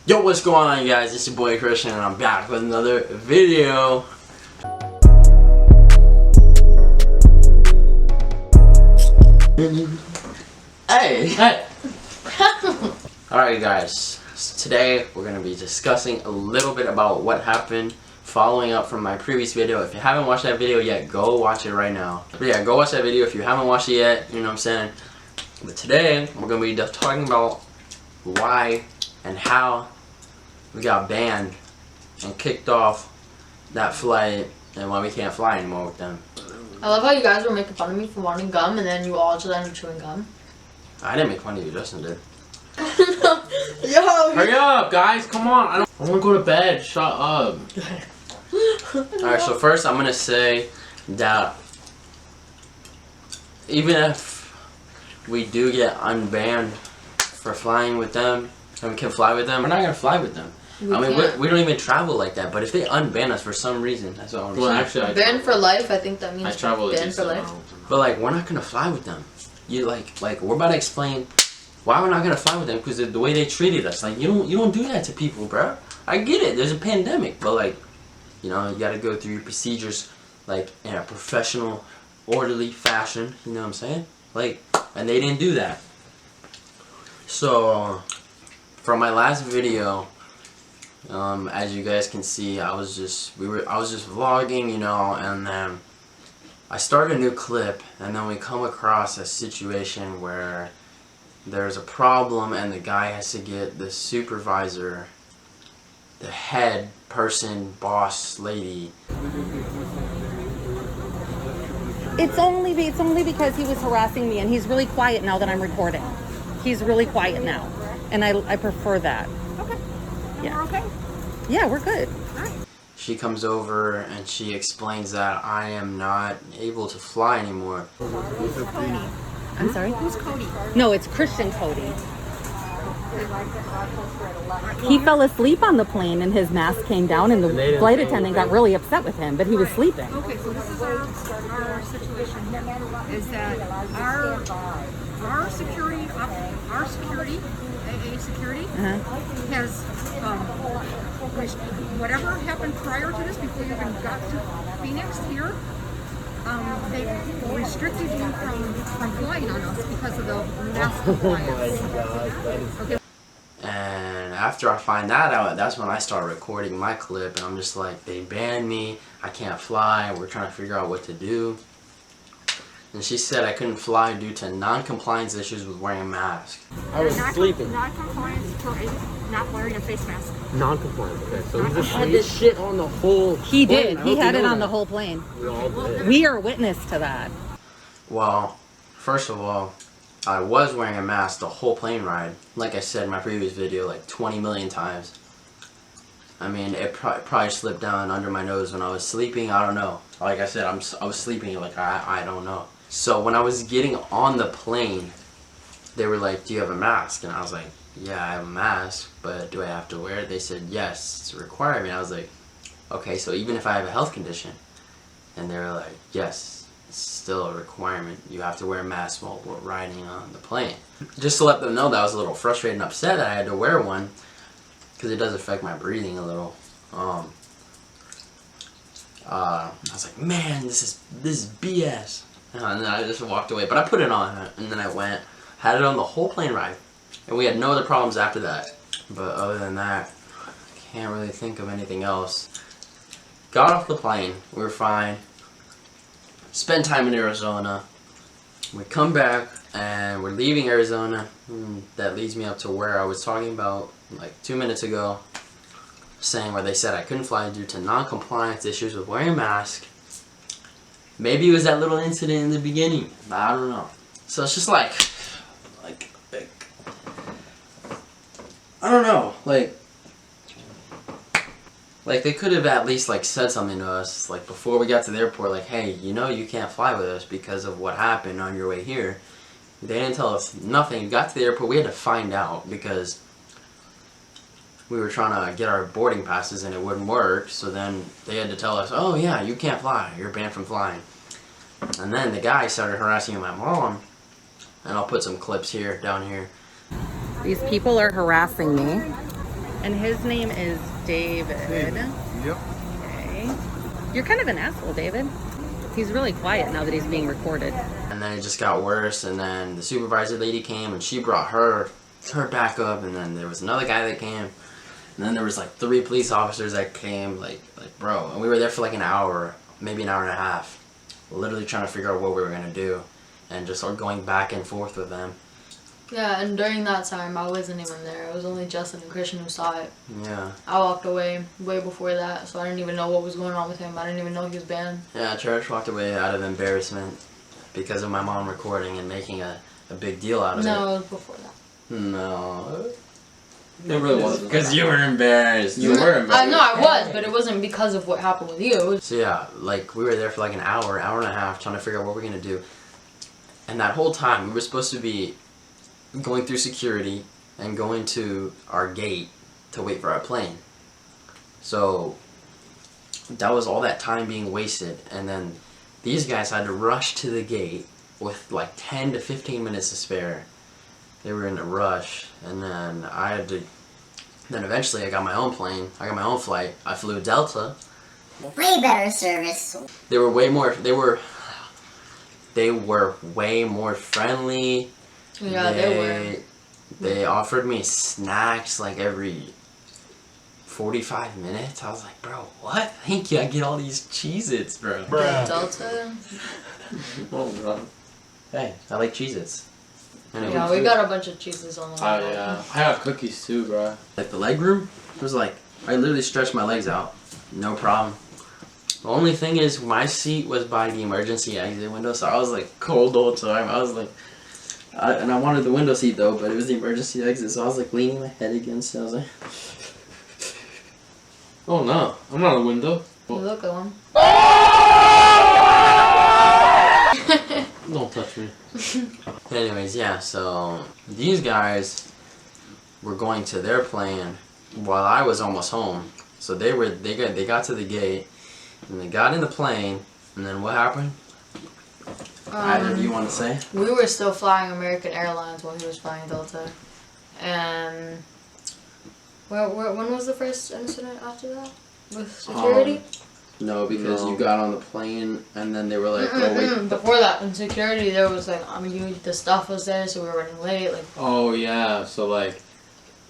Yo, what's going on, you guys? It's your boy Christian, and I'm back with another video. Hey! Alright, guys. Today we're going to be discussing a little bit about what happened following up from my previous video. If you haven't watched that video yet, go watch it right now. But yeah, go watch that video if you haven't watched it yet, you know what I'm saying? But today we're going to be talking about why and how we got banned and kicked off that flight and why we can't fly anymore with them. I love how you guys were making fun of me for wanting gum and then you all just ended up chewing gum. I didn't make fun of you, Justin did. Yo! Hurry up, guys! Come on! I want to go to bed. Shut up. Alright, so first I'm gonna say that even if we do get unbanned for flying with them and we can fly with them, we're not gonna fly with them. We don't even travel like that. But if they unban us for some reason, that's what I want to say. Well, actually, banned for life. I think that means I travel banned for life. But like, we're not gonna fly with them. You like we're about to explain why we're not gonna fly with them, because the way they treated us. Like, you don't do that to people, bro. I get it. There's a pandemic, but like, you know, you gotta go through your procedures like in a professional, orderly fashion. You know what I'm saying? Like, and they didn't do that. So, from my last video, as you guys can see, I was just vlogging, you know, and then I start a new clip, and then we come across a situation where there's a problem, and the guy has to get the supervisor, the head person, boss lady. It's only because he was harassing me, and he's really quiet now that I'm recording. He's really quiet now, and I prefer that. Okay. Yeah. We're okay? Yeah, we're good. She comes over and she explains that I am not able to fly anymore. Who's Cody? I'm sorry? Who's Cody? No, it's Christian Cody. He fell asleep on the plane and his mask came down, and the flight attendant got really upset with him, but he was sleeping. Okay, so this is our situation here. Is that our security, AA security, has whatever happened prior to this, before you even got to Phoenix here, they restricted you from flying on us because of the mask compliance. Okay. And after I find that out, that's when I start recording my clip, and I'm just like, they banned me, I can't fly, we're trying to figure out what to do. And she said I couldn't fly due to non-compliance issues with wearing a mask. I was sleeping. Non-compliance for not wearing a face mask. Non-compliant. Okay, so he just had this shit on the whole. He did. plane. He had it on the whole plane. We all did. We are witness to that. Well, first of all, I was wearing a mask the whole plane ride. Like I said in my previous video, like 20 million times. I mean, it probably slipped down under my nose when I was sleeping. I don't know. Like I said, I was sleeping. Like, I don't know. So when I was getting on the plane, they were like, do you have a mask? And I was like, yeah, I have a mask, but do I have to wear it? They said, yes, it's a requirement. I was like, okay, so even if I have a health condition? And they were like, yes, it's still a requirement. You have to wear a mask while we're riding on the plane. Just to let them know that I was a little frustrated and upset that I had to wear one, because it does affect my breathing a little. I was like, man, this is BS. And then I just walked away. But I put it on, and then I went, had it on the whole plane ride. And we had no other problems after that. But other than that, I can't really think of anything else. Got off the plane. We were fine. Spent time in Arizona. We come back, and we're leaving Arizona. That leads me up to where I was talking about like 2 minutes ago. Saying where they said I couldn't fly due to non-compliance issues with wearing a mask. Maybe it was that little incident in the beginning, but I don't know. So it's just like I don't know, like they could have at least like said something to us, like before we got to the airport, like, hey, you know you can't fly with us because of what happened on your way here. They didn't tell us nothing. We got to the airport, we had to find out because we were trying to get our boarding passes and it wouldn't work, so then they had to tell us, oh yeah, you can't fly, you're banned from flying. And then the guy started harassing my mom, and I'll put some clips here, down here. These people are harassing me. And his name is David. Yep. Okay. You're kind of an asshole, David. He's really quiet now that he's being recorded. And then it just got worse, and then the supervisor lady came and she brought her back up, and then there was another guy that came, and then there was like 3 police officers that came, like bro, and we were there for like an hour, maybe an hour and a half, literally trying to figure out what we were gonna do, and just going back and forth with them. Yeah, and during that time, I wasn't even there. It was only Justin and Christian who saw it. Yeah. I walked away way before that, so I didn't even know what was going on with him. I didn't even know he was banned. Yeah, church walked away out of embarrassment because of my mom recording and making a big deal out of it. No, it was before that. No. It really wasn't. Because you were embarrassed. You were embarrassed. I know I was, but it wasn't because of what happened with you. It was So yeah, like we were there for like an hour and a half trying to figure out what we're gonna do. And that whole time we were supposed to be going through security and going to our gate to wait for our plane. So that was all that time being wasted, and then these guys had to rush to the gate with like 10 to 15 minutes to spare. They were in a rush, and then I had to, then eventually I got my own plane, I got my own flight. I flew Delta. Way better service. They were way more, they were way more friendly. yeah, they were. They offered me snacks like every 45 minutes. I was like, bro, what? Thank you. I get all these Cheez-Its, bro. Delta. Oh god. Hey, I like Cheez-Its. And Yeah, we got a bunch of cheeses on the Oh way. yeah. I have cookies too, bro. like the leg room was like, I literally stretched my legs out. No problem. The only thing is my seat was by the emergency exit window, so I was like cold the whole time. I was like, and I wanted the window seat though, but it was the emergency exit, so I was like leaning my head against it. I was like, Oh no, I'm not a window. You look at one. Don't touch me. anyways, yeah, so these guys were going to their plane while I was almost home. So they got to the gate and they got in the plane, and then what happened? Either of you want to say? We were still flying American Airlines while he was flying Delta. And when was the first incident after that? With security? No, because No. you got on the plane and then they were like, oh wait. Before that, in security, there was like, the stuff was there, so we were running late. Like, Oh yeah, so like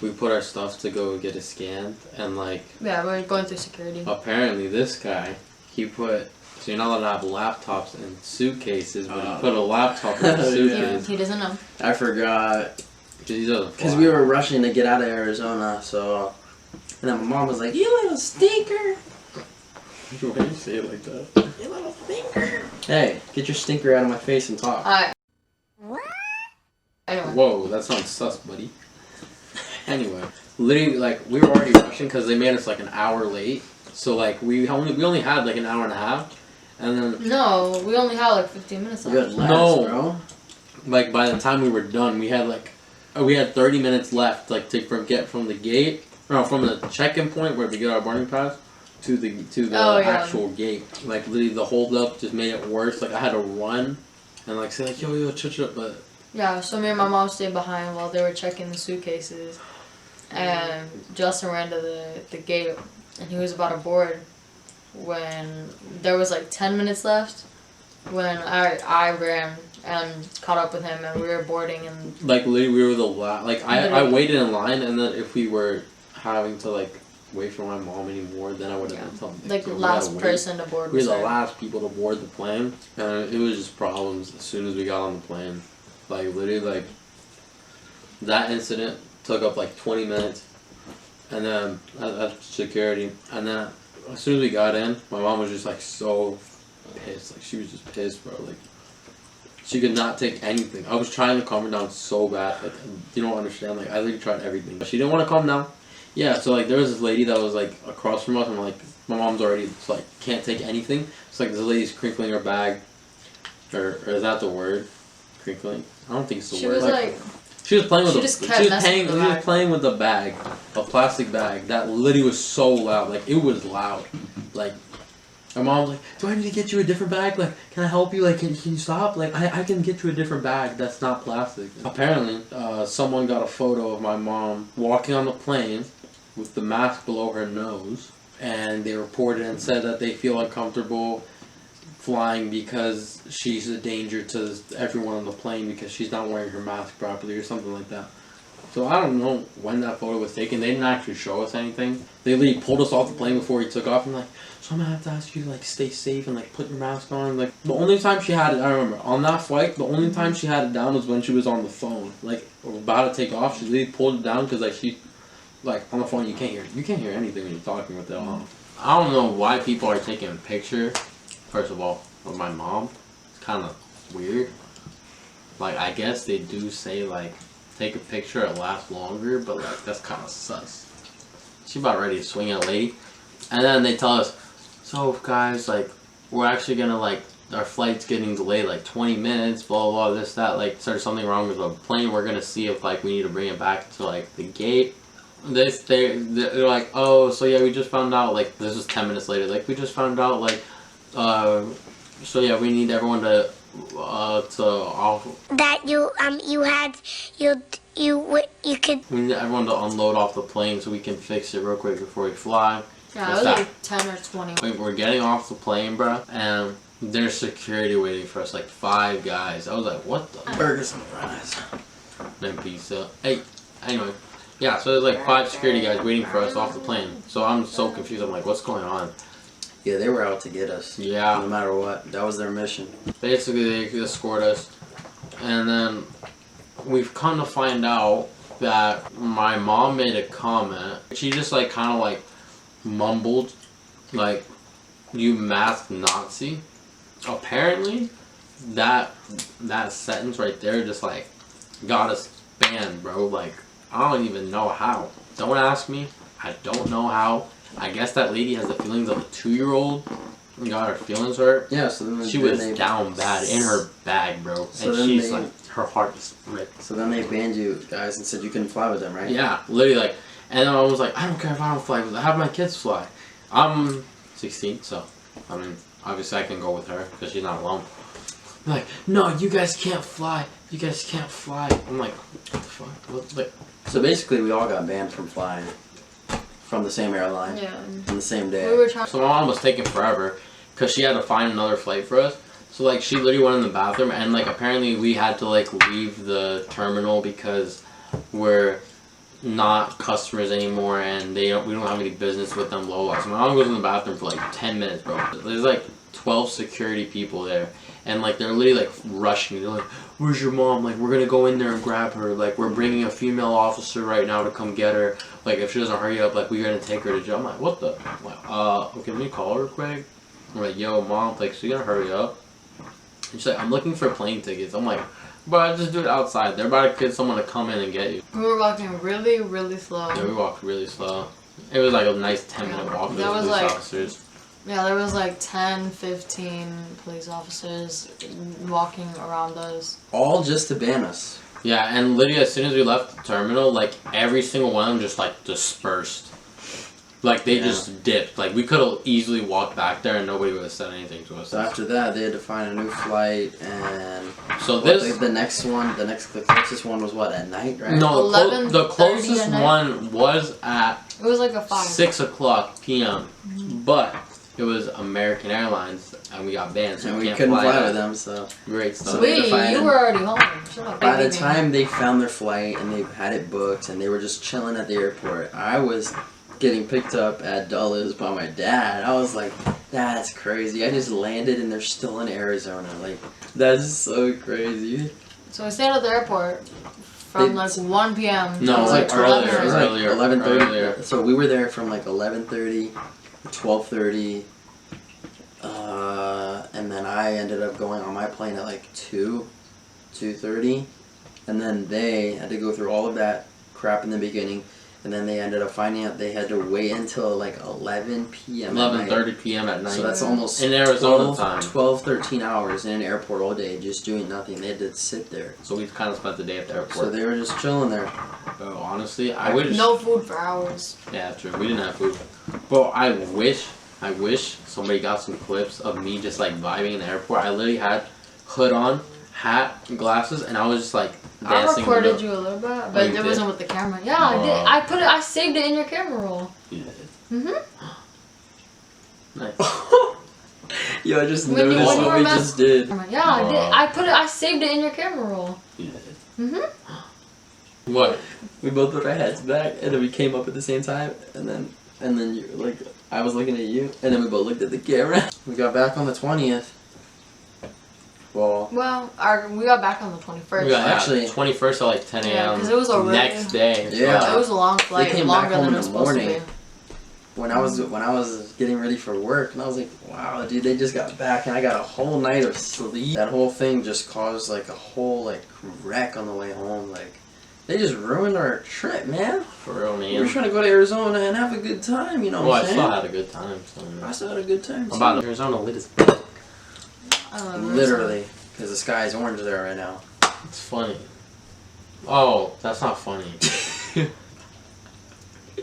we put our stuff to go get it scanned, and like yeah, we were going through security. apparently this guy, he put, so you're not allowed to have laptops in suitcases, but he put a laptop in a Yeah, suitcase he doesn't know. I forgot. because he doesn't Because fly. we were rushing to get out of Arizona, so. And then my mom was like, you little stinker. Why do you say it like that? You little stinker. Hey, get your stinker out of my face and talk. Alright. Anyway. Whoa, that sounds sus, buddy. Anyway, literally, like, we were already rushing because they made us like an hour late. So like we only had like an hour and a half, and then No, we only had like 15 minutes left. Good lads, No. bro. like by the time we were done, we had 30 minutes left, like to get from the gate, or from the check-in point where we get our boarding pass to the Oh, yeah. actual gate. Like literally, the hold up just made it worse. Like I had to run and like say like yo church up, but Yeah, so me and my mom stayed behind while they were checking the suitcases. And Justin ran to the gate, and he was about to board when there was like 10 minutes left. When I ran and caught up with him, and we were boarding, and like literally we were the last. Like I Literally. waited in line, and then if we were having to like wait for my mom anymore, then I would have been telling like "Yo, we last gotta wait." person to board We was were the her. last people to board the plane, and it was just problems as soon as we got on the plane. Like literally, like that incident took up like 20 minutes, and then at security, and then as soon as we got in, my mom was just like so pissed. Like she was just pissed, bro. Like she could not take anything. I was trying to calm her down so bad. Like you don't understand. Like I literally tried everything, but she didn't want to calm down. Yeah, so like there was this lady that was like across from us, and like my mom's already like can't take anything. It's like this lady's crinkling her bag, or is that the word? Crinkling? I don't think it's the She word. was like, she was playing with she a, just kept messing with the she was bag. playing with the bag, a plastic bag that literally was so loud. Like it was loud. Like my mom's like, do I need to get you a different bag? Like, can I help you? Like, can you stop? Like, I can get you a different bag that's not plastic. Apparently, someone got a photo of my mom walking on the plane with the mask below her nose, and they reported and said that they feel uncomfortable flying because she's a danger to everyone on the plane because she's not wearing her mask properly or something like that. So I don't know when that photo was taken. They didn't actually show us anything. They literally pulled us off the plane before he took off and like, so I'm gonna have to ask you to like stay safe and like put your mask on. Like the only time she had it, I remember on that flight, the only time she had it down was when she was on the phone, like about to take off. She literally pulled it down because like she, like on the phone you can't hear anything when you're talking with it on. I don't know why people are taking a picture. First of all, of my mom, it's kind of weird. Like I guess they do say like take a picture, it lasts longer, but like that's kind of sus. She about ready to swing at a lady, and then they tell us, so guys, like we're actually gonna like our flight's getting delayed like 20 minutes, blah blah blah, this that, like there's something wrong with the plane. We're gonna see if like we need to bring it back to like the gate. They're like, oh, so yeah, we just found out, like this was 10 minutes later, like we just found out like so yeah, we need everyone to off. That you could. We need everyone to unload off the plane so we can fix it real quick before we fly. Yeah, it was like 10 or 20. Wait, we're getting off the plane, bro, and there's security waiting for us, like 5 guys. I was like, what the? Burgers and fries. Then pizza. Hey, anyway, yeah. So there's like 5 security guys waiting for us off the plane. So I'm so confused. I'm like, what's going on? Yeah, they were out to get us. Yeah. No matter what, that was their mission. Basically, they escort us, and then we've come to find out that my mom made a comment. She just like kind of like mumbled, like, "You masked Nazi." Apparently, that sentence right there just like got us banned, bro. Like, I don't even know how. Don't ask me. I don't know how. I guess that lady has the feelings of a 2-year-old and got her feelings hurt. Yeah, so then she was down bad in her bag, bro. So and she's like, her heart just ripped. So then they banned you guys and said you couldn't fly with them, right? Yeah, literally like, and then I was like, I don't care if I don't fly with them. I have my kids fly. I'm 16, so I mean, obviously I can go with her because she's not alone. They're like, no, you guys can't fly. You guys can't fly. I'm like, what the fuck? What, like, so basically, we all got banned from flying from the same airline. Yeah. On the same day. We were trying. So my mom was taking forever because she had to find another flight for us. So like she literally went in the bathroom and like apparently we had to like leave the terminal because we're not customers anymore and we don't have any business with them. Low. So my mom goes in the bathroom for like 10 minutes, bro. There's like 12 security people there. And like they're literally like rushing. They're like, "Where's your mom? Like we're gonna go in there and grab her. Like we're bringing a female officer right now to come get her. Like if she doesn't hurry up, like we're gonna take her to jail." I'm like, "What the?" I'm like, okay, let me call her quick. I'm like, "Yo, mom, like so you gotta hurry up." And she's like, "I'm looking for plane tickets." I'm like, "Bro, just do it outside. They're about to get someone to come in and get you." We were walking really, really slow. Yeah, we walked really slow. It was like a nice 10-minute walk with That was those police like- officers. Yeah, there was like 10, 15 police officers walking around us. All just to ban us. Yeah, and literally as soon as we left the terminal, like every single one of them just like dispersed. Like they just dipped. Like we could have easily walked back there and nobody would have said anything to us. So after that, they had to find a new flight, and So this the closest one was what, at night, right? no, the 11:30 closest at night? one was at It was like a 5. 6:00 p.m. But it was American Airlines and we got banned, so and we we can't couldn't fly that. with them, so Great stuff. So they- You were already home. Shut up, by the baby. time they found their flight and they had it booked and they were just chilling at the airport, I was getting picked up at Dulles by my dad. I was like, that's crazy. I just landed and they're still in Arizona. Like, that's so crazy. So we stayed at the airport from like 1 p.m. No, to it was like like 11 earlier. It was like 11:30. Earlier. So we were there from like 11:30, 12:30, and then I ended up going on my plane at like 2:30, and then they had to go through all of that crap in the beginning, and then they ended up finding out they had to wait until like 11 p.m. at night. 11:30 p.m. at night. So that's almost in Arizona time. 13 hours in an airport all day, just doing nothing. They had to sit there. So we kind of spent the day at the airport. So they were just chilling there. Bro, honestly, I wish. No food for hours. Yeah, true. We didn't have food. Bro, I wish somebody got some clips of me just like vibing in the airport. I literally had hood on, hat, and glasses, and I was just like I dancing. recorded you a little bit, but you it did? wasn't with the camera. Yeah, I did. I saved it in your camera roll. You did. Mhm. Nice. Yo, I just When you- noticed when you what were we mess- just did. Yeah, I did. I saved it in your camera roll. You did. Mhm. What? We both put our heads back, and then we came up at the same time, and then you like, I was looking at you, and then we both looked at the camera. We got back on the 20th. Well, We got back on the 21st. We got Actually- 21st at like 10 a.m. Yeah, 'cause it was a really- next day. Yeah. It was a long flight, came back longer home than in it was the supposed to morning. be. when I was getting ready for work, and I was like, wow, dude, they just got back, and I got a whole night of sleep. That whole thing just caused like a whole like wreck on the way home. Like, they just ruined our trip, man. For real, man. We were trying to go to Arizona and have a good time, you know Well, what I I'm still saying? had a good time. So, I still had a good time. I'm too. about Arizona lit as fuck. Literally, because the sky is orange there right now. It's funny. Oh, that's not funny.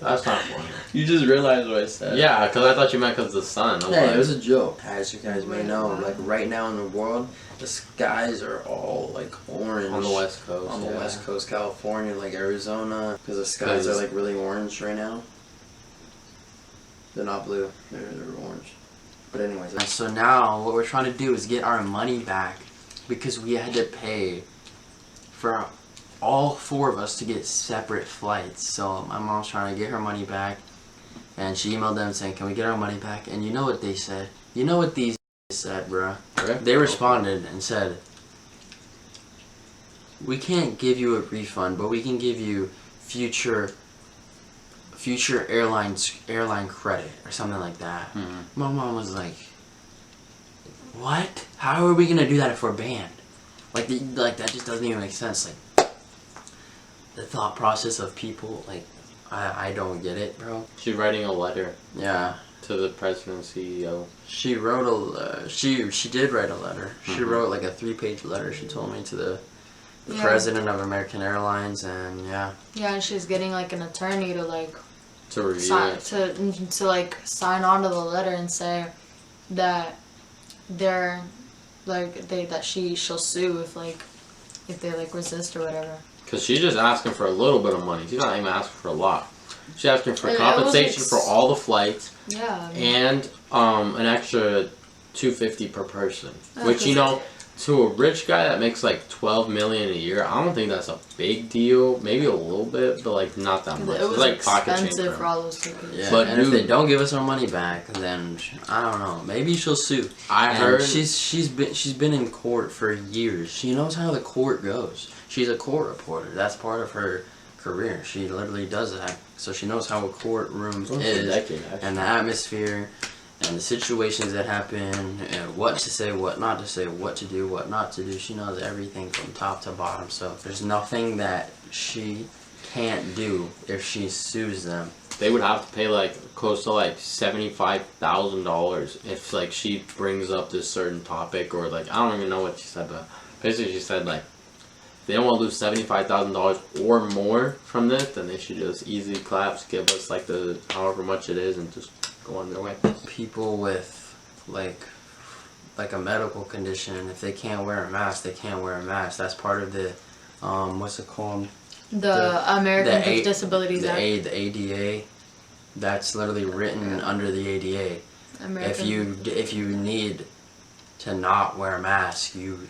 That's not funny. You just realized what I said. Yeah, because I thought you meant because of the sun. I was Hey, like, it was a joke. As you guys may know, like right now in the world, the skies are all like orange. on the west coast. On the yeah. west coast, California, like Arizona, because the skies are like really orange right now. They're not blue, they're orange. But anyways. So now what we're trying to do is get our money back because we had to pay for all four of us to get separate flights. So my mom's trying to get her money back, and she emailed them saying, can we get our money back? And you know what they said? You know what these said, bruh? Okay. They responded and said, we can't give you a refund, but we can give you future airline credit or something like that. My mom was like, what? How are we gonna do that if we're banned? Like that just doesn't even make sense. Like, the thought process of people, like, I don't get it, bro. She's writing a letter Yeah. to the president and CEO. She wrote she did write a letter. She wrote like a 3-page letter, she told me, to the Yeah. president of American Airlines, and yeah. Yeah, and she's getting like an attorney to like To review sign it. to like sign on to the letter and say that they're like she'll sue if they like resist or whatever. Because she's just asking for a little bit of money. She's not even asking for a lot. She's asking for And it compensation was, for like, all the flights Yeah. and an extra $250 per person. Yeah, Which, 'cause you know, to a rich guy that makes like $12 million a year, I don't think that's a big deal. Maybe a little bit, but like not that much. It was It's like pocket change expensive for for him. all those tickets. Yeah, But and if dude- they don't give us our money back, then I don't know. Maybe she'll sue. I And heard she's been in court for years. She knows how the court goes. She's a court reporter. That's part of her career. She literally does that. So she knows how a courtroom Almost a is, decade, actually. and the atmosphere, and the situations that happen, and what to say, what not to say, what to do, what not to do. She knows everything from top to bottom. So there's nothing that she can't do if she sues them. they would have to pay like close to like $75,000 if like she brings up this certain topic, or like I don't even know what she said, but basically she said like if they don't want to lose $75,000 or more from this, then they should just easy claps, give us like the however much it is, and just go on their way. People with like a medical condition, if they can't wear a mask, they can't wear a mask. That's part of the what's it called? The Americans A- with Disabilities Act. The ADA. That's literally written under the ADA. If you need to not wear a mask, you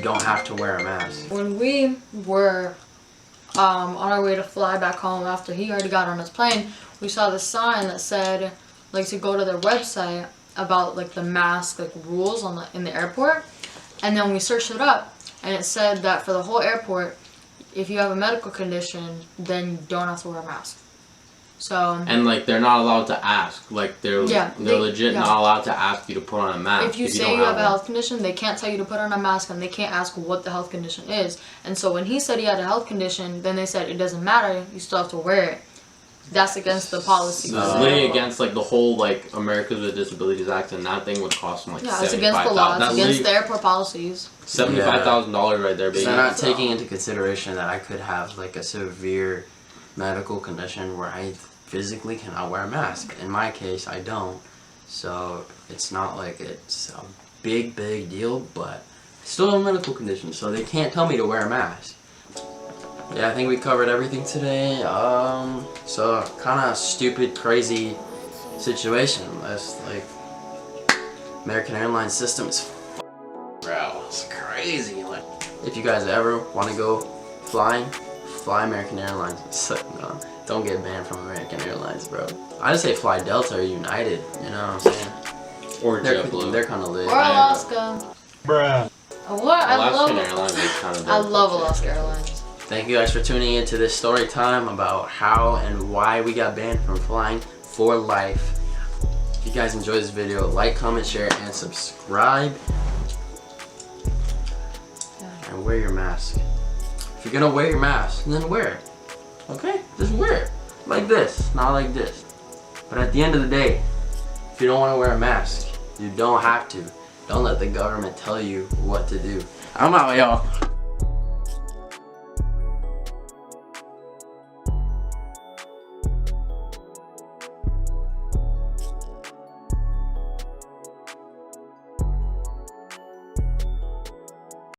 don't have to wear a mask. When we were on our way to fly back home after he already got on his plane, we saw the sign that said like to go to their website about like the mask like rules in the airport, and then we searched it up and it said that for the whole airport, if you have a medical condition, then you don't have to wear a mask. So And like they're not allowed to ask, like they're legit yeah. not allowed to ask you to put on a mask. if you say don't you have a one. health condition, they can't tell you to put on a mask, and they can't ask what the health condition is. And so when he said he had a health condition, then they said it doesn't matter, you still have to wear it. That's against the policy. So it's literally against like the whole like Americans with Disabilities Act, and that thing would cost them like Yeah, it's against the law. It's against the airport policies. $75,000 right there, baby. They're not taking into consideration that I could have like a severe medical condition where I physically cannot wear a mask. In my case, I don't. So it's not like it's a big deal, but still have a medical condition, so they can't tell me to wear a mask. Yeah, I think we covered everything today. So kind of stupid, crazy situation. That's like American Airlines system is bro, it's crazy. Like, if you guys ever want to go flying, fly American Airlines. It's like, no, don't get banned from American Airlines, bro. I just say fly Delta or United. You know what I'm saying? Or They're JetBlue. kind of lit. Or Alaska. Bruh. Alaskan Airlines is kind of. I love Alaska Airlines. Thank you guys for tuning into this story time about how and why we got banned from flying for life. If you guys enjoyed this video, like, comment, share, and subscribe. And wear your mask. If you're gonna wear your mask, then wear it. Okay? Just wear it. Like this, not like this. But at the end of the day, if you don't want to wear a mask, you don't have to. Don't let the government tell you what to do. I'm out, y'all.